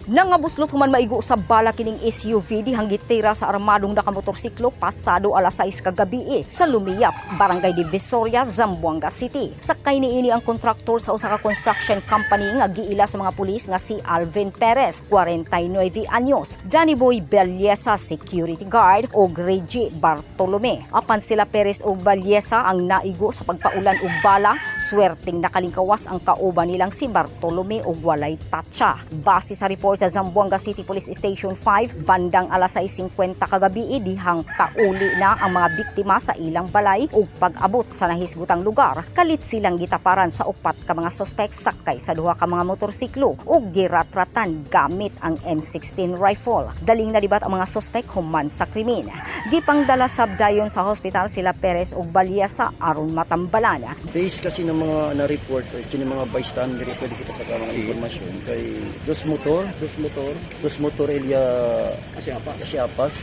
Nangabuslot human maigo sa bala kining SUV dihang gitira sa armadong nakamotorsiklo pasado alas 6 kagabi sa Lumiyap, Barangay Divisoria, Zamboanga City. Sakay niini ang kontraktor sa usa ka construction company nga giila sa mga pulis nga si Alvin Perez, 49 anyos, Danny Boy Bellesa, security guard, ug Reggie Bartolome. Apan sila Perez ug Bellesa ang naigo sa pagpaulan og bala, swerteng nakalingkawas ang kauban nilang si Bartolome ug walay tatsa. Base sa report sa Zamboanga City Police Station 5, bandang alas 6:50 kagabi dihang kauli na ang mga biktima sa ilang balay ug pag-abot sa nahisgutang lugar, kalit silang gitaparan sa upat ka mga suspect sakay sa duha ka mga motorsiklo ug giratratan gamit ang M16 rifle. Daling nalibat ang mga suspect human sa krimen. Gipangdala sabdayon sa hospital sila Perez ug Bellesa aron matambalan. Base kasi ng mga na-report, kini mga bystander, pwede kita sa mga informasyon kay dos motor Elia Asiapas,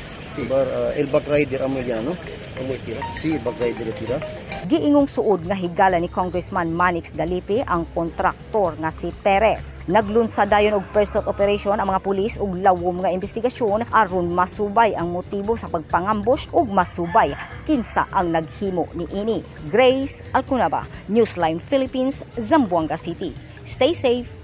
El Back Rider amo yan, no? Amo tira. Si Back Rider tira. Giingong suod nga higala ni Congressman Manix Dalipi ang kontraktor nga si Perez. Naglunsad dayon og pursuit operation ang mga pulis ug lawom nga investigasyon aron masubay ang motibo sa pagpangambush ug masubay kinsa ang naghimo niini. Grace Alcunaba, Newsline Philippines, Zamboanga City. Stay safe.